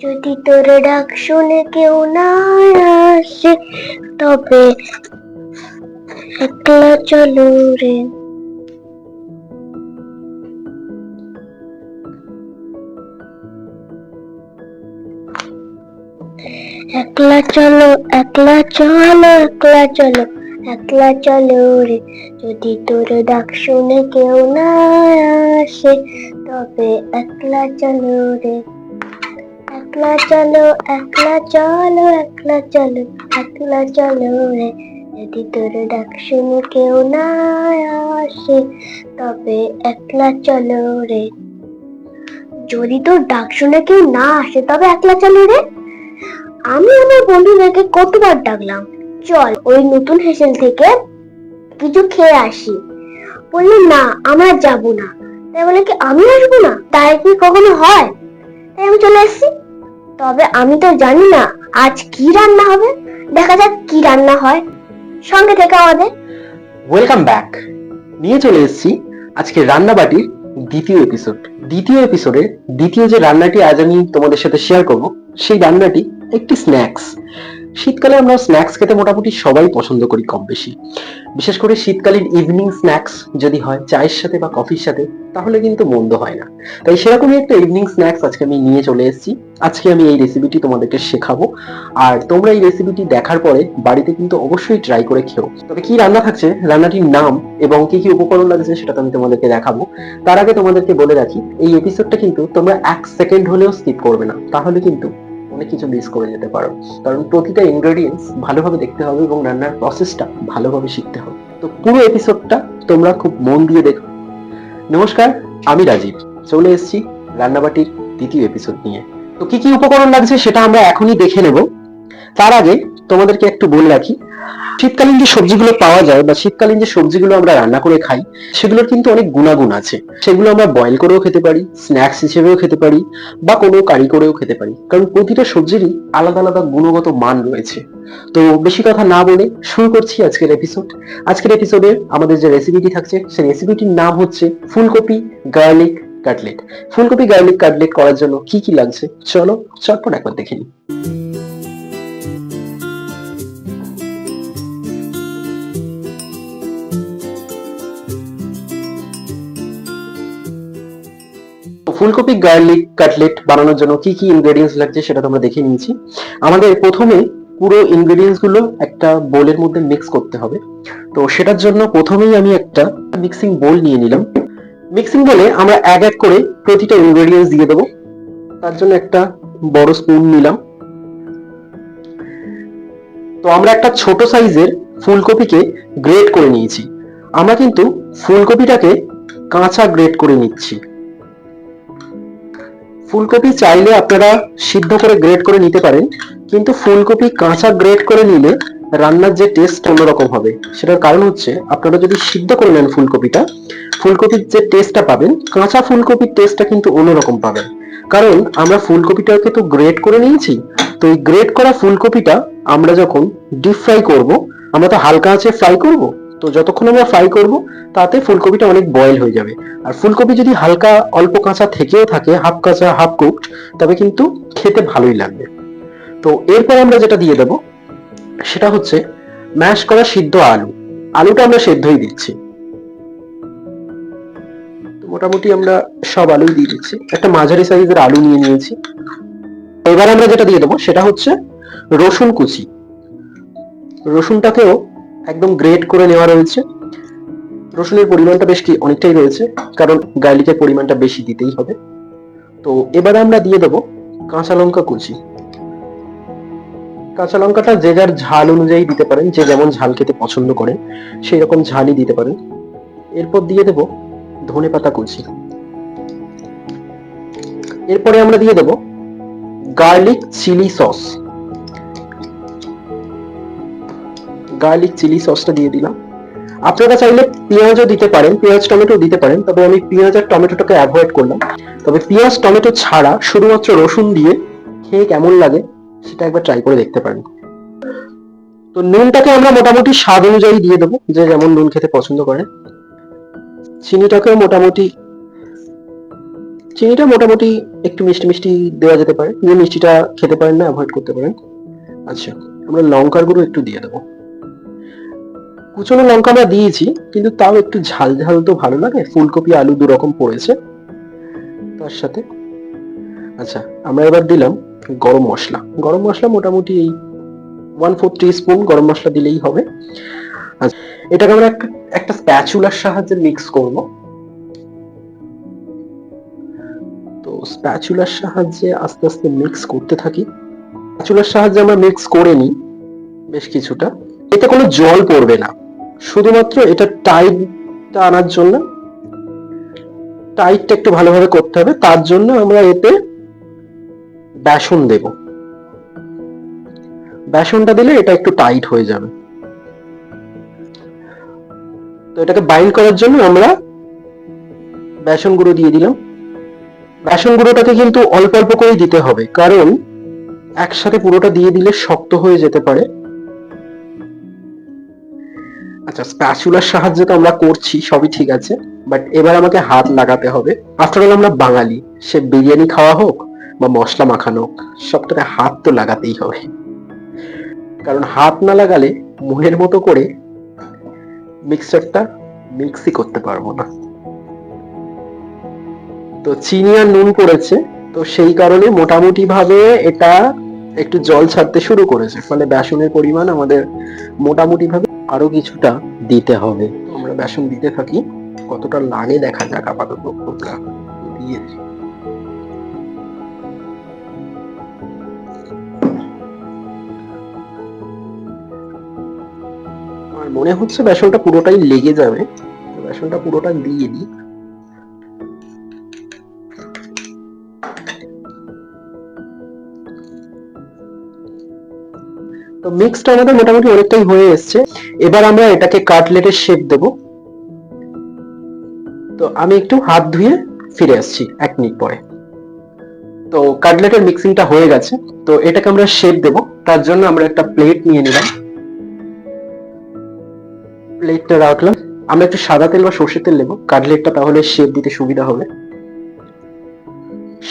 যদি তোর ডাক শুনে কেউ না আসে, তবে একলা চলো রে। একলা চলো, একলা চলো, একলা চলো, একলা চলো রে। যদি তোর ডাক শুনে কেউ না আসে, তবে একলা চলো রে। একলা চলো, একলা চলো, একলা চলো, একলা চলো রে। যদি তোর ডাক শুনে কেউ না আসে, তবে একলা চলো রে। যদি তোর ডাক শুনে কেউ না আসে, তবে একলা চলো রে। আমি আমার বন্ধুদেরকে কতবার ডাকলাম, চল ওই নতুন হেসেল থেকে কিছু খেয়ে আসি। বললো না, আমরা যাব না। তাই বলে কি আমি আসবো না? তাই কি কখনো হয়? তাই আমি চলে এসেছি। তবে আমি তো জানি না আজ কি রান্না হবে। দেখা যাক কি রান্না হয়। সঙ্গে থেকে আমাদের ওয়েলকাম ব্যাক। নিয়ে চলে এসেছি আজকে রান্নাবাটির দ্বিতীয় এপিসোডে দ্বিতীয় যে রান্নাটি আজ আমি তোমাদের সাথে শেয়ার করব, সেই রান্নাটি একটি স্ন্যাক্স। শীতকালে আমরা স্ন্যাক্স খেতে মোটামুটি সবাই পছন্দ করি কম বেশি। বিশেষ করে শীতকালীন ইভিনিং স্ন্যাক্স যদি হয় চায়ের সাথে বা কফির সাথে, তাহলে কিন্তু মন্দ হয় না। তাই সেরকমই একটা ইভিনিং স্ন্যাক্স আজকে আমি নিয়ে চলে এসেছি। আজকে আমি এই রেসিপিটি তোমাদেরকে শেখাবো, আর তোমরা এই রেসিপিটি দেখার পরে বাড়িতে কিন্তু অবশ্যই ট্রাই করে খেও। তবে কি রান্না থাকছে, রান্নাটির নাম এবং কি কি উপকরণ লাগছে সেটা তো আমি তোমাদেরকে দেখাবো। তার আগে তোমাদেরকে বলে রাখি, এই এপিসোডটা কিন্তু তোমরা 1 সেকেন্ড হলেও স্কিপ করবে না, তাহলে কিন্তু অনেক কিছু মিস করে যেতে পারো। কারণ প্রতিটা ইনগ্রেডিয়েন্টস ভালোভাবে দেখতে হবে এবং রান্নার প্রসেসটা ভালোভাবে শিখতে হবে। তো পুরো এপিসোডটা তোমরা খুব মন দিয়ে দেখো। নমস্কার, আমি রাজীব, চলে এসেছি রান্নাবাটির দ্বিতীয় এপিসোড নিয়ে। তো কি কি উপকরণ লাগছে সেটা আমরা এখনই দেখে নেব। তার আগে তোমাদেরকে একটু বলে রাখি, শীতকালীন যে সবজিগুলো পাওয়া যায় বা শীতকালীন যে সবজিগুলো আমরা রান্না করে খাই, সেগুলোর কিন্তু অনেক গুণাগুণ আছে। সেগুলো আমরা বয়েল করেও খেতে পারি, স্ন্যাক্স হিসেবেও খেতে পারি, বা কোনো কারি করেও খেতে পারি। কারণ প্রতিটা সবজিরই আলাদা আলাদা গুণগত মান রয়েছে। তো বেশি কথা না বলে শুরু করছি আজকের এপিসোড। আজকের এপিসোডে আমাদের যে রেসিপিটি থাকছে, সেই রেসিপিটির নাম হচ্ছে ফুলকপি গার্লিক কাটলেট। ফুলকপি গার্লিক কাটলেট করার জন্য কি কি লাগছে চলো চটপট একবার দেখে নিই। ফুলকপি গার্লিক কাটলেট বানানোর জন্য কি কি ইনগ্রেডিয়েন্টস লাগছে সেটা তোমরা দেখে নিয়েছি। আমাদের প্রথমে পুরো ইনগ্রেডিয়েন্টস গুলো একটা বোলের মধ্যে মিক্স করতে হবে। তো সেটার জন্য প্রথমেই আমি একটা মিক্সিং বোল নিয়ে নিলাম। মিক্সিং বোলে আমরা এক এক করে প্রতিটা ইনগ্রেডিয়েন্টস দিয়ে দেবো। তার জন্য একটা বড় স্পুন নিলাম। তো আমরা একটা ছোট সাইজের ফুলকপিকে গ্রেট করে নিয়েছি। আমরা কিন্তু ফুলকপিটাকে কাঁচা গ্রেট করে নিচ্ছি। ফুলকপি চাইলে আপনারা সিদ্ধ করে গ্রেট করে নিতে পারেন, কিন্তু ফুলকপি কাঁচা গ্রেট করে নিলে রান্নার যে টেস্ট অন্যরকম হবে। সেটার কারণ হচ্ছে, আপনারা যদি সিদ্ধ করে নেন ফুলকপির যে টেস্টটা পাবেন, কাঁচা ফুলকপির টেস্টটা কিন্তু অন্যরকম পাবেন। কারণ আমরা ফুলকপিটাকে তো গ্রেট করে নিয়েছি। তো এই গ্রেট করা ফুলকপিটা আমরা যখন ডিপ ফ্রাই করব, আমরা তো হালকা আঁচে ফ্রাই করব। তো যতক্ষণ আমরা ফ্রাই করব, তাতে ফুলকপিটা অনেক বয়েল হয়ে যাবে। আর ফুলকপি যদি হালকা অল্প কাঁচা থেকেও থাকে, হাফ কাঁচা হাফ কুকড, তবে কিন্তু খেতে ভালোই লাগবে। তো এরপর আমরা যেটা দিয়ে দেবো সেটা হচ্ছে ম্যাশ করা সিদ্ধ আলু। আলুটা আমরা সেদ্ধই দিচ্ছি। মোটামুটি আমরা সব আলুই দিয়ে দিচ্ছি। একটা মাঝারি সাইজের আলু নিয়ে নিয়েছি। এবার আমরা যেটা দিয়ে দেবো সেটা হচ্ছে রসুন কুচি। রসুনটাকেও একদম গ্রেট করে নেওয়া রয়েছে। রসুনের পরিমাণটা বেশ অনেকটাই রয়েছে, কারণ গার্লিকের পরিমাণটা বেশি দিতেই হবে। তো এবার আমরা দিয়ে দেবো কাঁচা লঙ্কা কুচি। কাঁচা লঙ্কাটা যে যার ঝাল অনুযায়ী দিতে পারেন, যে যেমন ঝাল খেতে পছন্দ করেন সেই রকম ঝালই দিতে পারেন। এরপর দিয়ে দেবো ধনেপাতা কুচি। এরপরে আমরা দিয়ে দেবো garlic chilli sauce. Garlic chilli সসটা দিয়ে দিলাম। আপনারা চাইলে পেঁয়াজও দিতে পারেন, পেঁয়াজ টমেটো দিতে পারেন, তবে আমি পেঁয়াজ আর টমেটোটাকে অ্যাভয়েড করলাম। তবে পেঁয়াজ টমেটো ছাড়া শুধুমাত্র রসুন দিয়ে খেয়ে কেমন লাগে সেটা একবার ট্রাই করে দেখতে পারেন। তো নুনটাকে আমরা মোটামুটি স্বাদ অনুযায়ী দিয়ে দেবো, যে যেমন নুন খেতে পছন্দ করেন। চিনিটাকেও মোটামুটি চিনিটা মোটামুটি একটু মিষ্টি মিষ্টি দেওয়া যেতে পারে, যে মিষ্টিটা খেতে পারেন না অ্যাভয়েড করতে পারেন। আচ্ছা, আমরা লঙ্কার গুঁড়ো একটু দিয়ে দেবো। কুচনো লঙ্কা আমরা দিয়েছি, কিন্তু তাও একটু ঝাল ঝাল তো ভালো লাগে, ফুলকপি আলু দু রকম পড়েছে তার সাথে। আচ্ছা, আমরা এবার দিলাম গরম মশলা। গরম মশলা মোটামুটি এই 1/4 টিস্পুন গরম মশলা দিলেই হবে। আচ্ছা, এটাকে আমরা একটা স্প্যাচুলার সাহায্যে মিক্স করব। তো স্প্যাচুলার সাহায্যে আস্তে আস্তে মিক্স করতে থাকি। স্প্যাচুলার সাহায্যে আমরা মিক্স করে নিই বেশ কিছুটা। এতে কোনো জল পড়বে না, শুধুমাত্র এটা টাইটটা আনার জন্য, টাইটটা একটু ভালোভাবে করতে হবে, তার জন্য আমরা এতে বেসন দেব। বেসনটা দিলে এটা একটু টাইট হয়ে যাবে। তো এটাকে বাইন্ড করার জন্য আমরা বেসন গুঁড়ো দিয়ে দিলাম। বেসন গুঁড়োটাকে কিন্তু অল্প অল্প করে দিতে হবে, কারণ একসাথে পুরোটা দিয়ে দিলে শক্ত হয়ে যেতে পারে। আচ্ছা, স্প্যাচুলার সাহায্যে তো আমরা করছি, সবই ঠিক আছে, বাট এবার আমাকে হাত লাগাতে হবে। আফটার অল আমরা বাঙালি, সে বিরিয়ানি খাওয়া হোক বা মশলা মাখানো হোক, সবটাতে হাত তো লাগাতেই হবে, কারণ হাত না লাগালে মনের মতো করে মিক্সচারটা মিক্সই করতে পারবো না। তো চিনি আর নুন পড়েছে, তো সেই কারণে মোটামুটি ভাবে এটা একটু জল ছাড়তে শুরু করেছে, ফলে বেসনের পরিমাণ আমাদের মোটামুটি ভাবে আরো কিছুটা দিতে হবে। আমরা বেসন দিতে থাকি, কতটা লাগে দেখা যাক। আপাতত দিয়ে আমার মনে হচ্ছে বেসনটা পুরোটাই লেগে যাবে, বেসনটা পুরোটা দিয়ে দিই। তো মিক্সটা আমাদের মোটামুটি অনেকটাই হয়ে এসছে। এবার আমরা এটাকে কাটলেটের শেপ দেব। তো আমি একটু হাত ধুয়ে ফিরে আসছি 1 মিনিট পরে। তো কাটলেটের মিক্সিংটা হয়ে গেছে, তো এটাকে আমরা শেপ দেব। তার জন্য আমরা একটা প্লেট নিয়ে নিলাম, প্লেটটা রাখলাম। আমরা একটু সাদা তেল বা সর্ষের তেল নেব, কাটলেটটা তাহলে শেপ দিতে সুবিধা হবে।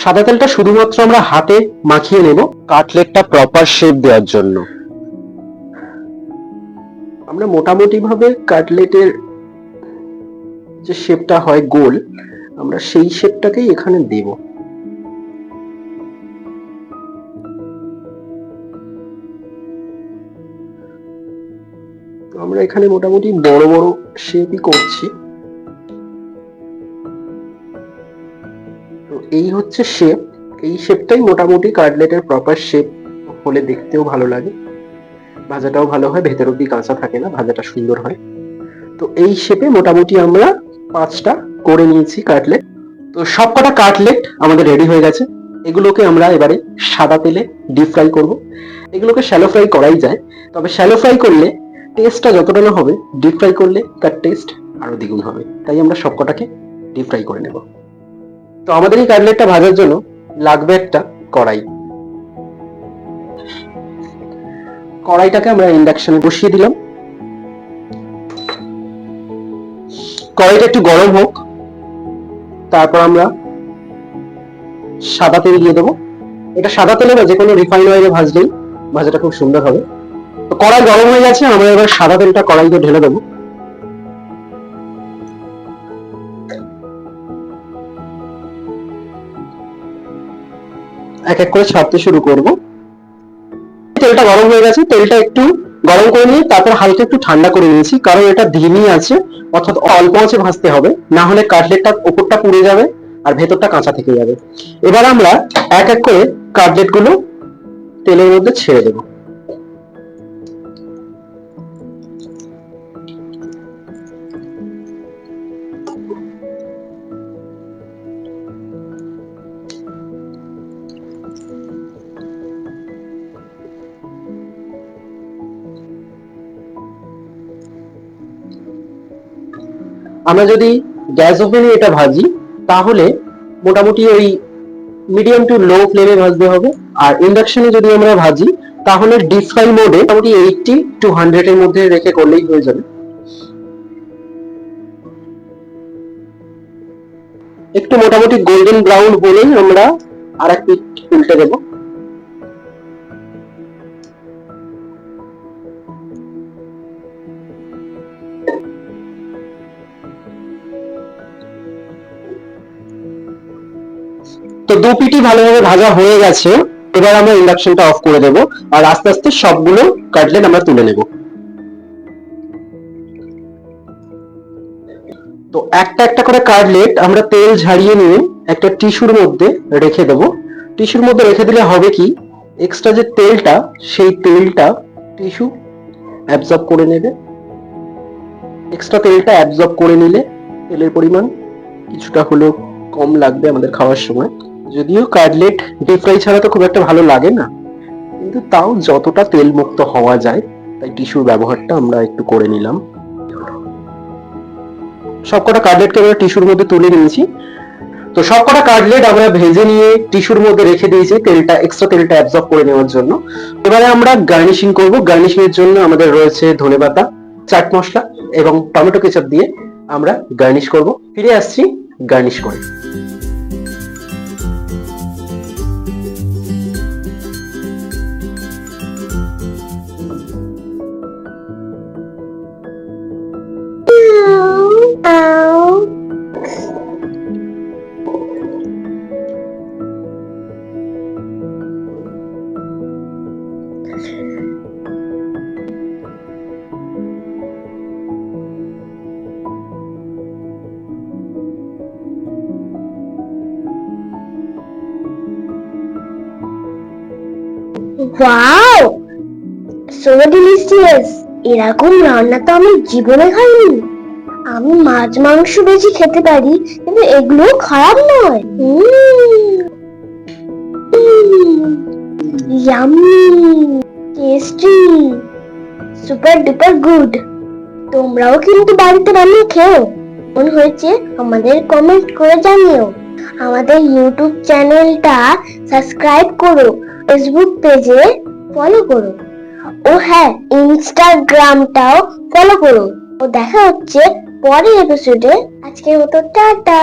সাদা তেলটা শুধুমাত্র আমরা হাতে মাখিয়ে নেব কাটলেটটা প্রপার শেপ দেওয়ার জন্য। আমরা মোটামুটি ভাবে কাটলেটের যে শেপটা হয় গোল, আমরা সেই শেপটাকেই এখানে দেব। তো আমরা এখানে মোটামুটি বড় বড় শেপই করছি। তো এই হচ্ছে শেপ, এই শেপটাই মোটামুটি কাটলেটের প্রপার শেপ হলে দেখতেও ভালো লাগে, ভাজাটাও ভালো হয়, ভেতর অব্দি কাঁচা থাকে না, ভাজাটা সুন্দর হয়। তো এই শেপে মোটামুটি আমরা 5টা করে নিয়েছি কাটলেট। তো সবকটা কাটলেট আমাদের রেডি হয়ে গেছে। এগুলোকে আমরা এবারে সাদা তেলে ডিপ ফ্রাই করব। এগুলোকে শ্যালো ফ্রাই করাই যায়, তবে শ্যালো ফ্রাই করলে টেস্টটা যতটা না হবে, ডিপ ফ্রাই করলে তার টেস্ট আরো দ্বিগুণ হবে, তাই আমরা সবকটাকে ডিপ ফ্রাই করে নেব। তো আমাদের এই কাটলেটটা ভাজার জন্য লাগবে একটা কড়াই। কড়াইটাকে আমরা ইন্ডাকশনে বসিয়ে দিলাম। কড়াইটা একটু গরম হোক, তারপর আমরা সাদা তেল দিয়ে দেবো। এটা সাদা তেলে বা যে কোনো রিফাইন অয়েলে ভাজলেই ভাজাটা খুব সুন্দর হবে। তো কড়াই গরম হয়ে গেছে, আমরা এবার সাদা তেলটা কড়াইতে ঢেলে দেবো। এক এক করে ছাড়তে শুরু করব। তেলটা গরম হয়ে গেছে, তেলটা একটু গরম করে নিয়ে তারপর হালকা একটু ঠান্ডা করে নিয়েছি, কারণ এটা ধিমি আছে, অর্থাৎ অল্প আঁচে ভাজতে হবে, না হলে কাটলেটটা উপরটা পুড়ে যাবে আর ভেতরটা কাঁচা থেকে যাবে। এবার আমরা এক এক করে কাটলেট গুলো তেলের মধ্যে ছেড়ে দেবো। আমরা যদি গ্যাস ওভেনে এটা ভাজি, তাহলে মোটামুটি ওই মিডিয়াম টু লো ফ্লেমে ভাজতে হবে। আর ইন্ডাকশনে যদি আমরা ভাজি, তাহলে ডিপ ফ্রাই মোডে মোটামুটি 80 to 100 এর মধ্যে রেখে করলেই হয়ে যাবে। একটু মোটামুটি গোল্ডেন ব্রাউন হলেই আমরা আর এক পিঠ উল্টে দেবো। তো দু পিঠই ভালোভাবে ভাজা হয়ে গেছে। এবার আমরা ইন্ডাকশনটা অফ করে দেব আর আস্তে আস্তে সবগুলো কাটলেট আমরা তুলে নেব। তো একটা একটা করে কাটলেট আমরা তেল ঝারিয়ে নিয়ে একটা টিস্যুর মধ্যে রেখে দেব। টিস্যুর মধ্যে রেখে দিলে হবে কি, এক্সট্রা যে তেলটা সেই তেলটা টিস্যু অ্যাবজর্ব করে নেবে। এক্সট্রা তেলটা অ্যাবজর্ব করে নিলে তেলের পরিমাণ কিছুটা হলেও কম লাগবে আমাদের খাওয়ার সময়। যদিও কাটলেট ডিপ ফ্রাই ছাড়া তো খুব একটা ভালো লাগে না, কিন্তু তাও যতটা তেল মুক্ত হওয়া যায় তাই টিস্যুর ব্যবহারটা আমরা একটু করে নিলাম। সবকটা কাটলেটকে আমরা টিস্যুর মধ্যে তুলে নিয়েছি। তো সবকটা কাটলেট আমরা ভেজে নিয়ে টিস্যুর মধ্যে রেখে দিয়েছি তেলটা, এক্সট্রা তেলটা অ্যাবজর্ব করে নেওয়ার জন্য। এবারে আমরা গার্নিশিং করব। গার্নিশিং এর জন্য আমাদের রয়েছে ধনেপাতা, চাট মশলা এবং টমেটো কেচাপ দিয়ে আমরা গার্নিশ করব। ফিরে আসছি গার্নিশ করে। Wow, so delicious. এরকম রান্না তো আমি জীবনে খাইনি। আমি মাছ মাংস বেশি খেতে পারি, কিন্তু এগুলো খারাপ নয়। Yummy, tasty, super duper good. তোমরাও কিন্তু বাড়িতে বানিয়ে খেও। কেমন হয়েছে আমাদের কমেন্ট করে জানিও। আমাদের ইউটিউব চ্যানেলটা সাবস্ক্রাইব করো, ফেসবুক পেজে ফলো করো, ও হ্যাঁ, ইনস্টাগ্রামটাও ফলো করো। ও দেখা হচ্ছে পরের এপিসোডে। আজকের মতো টাটা।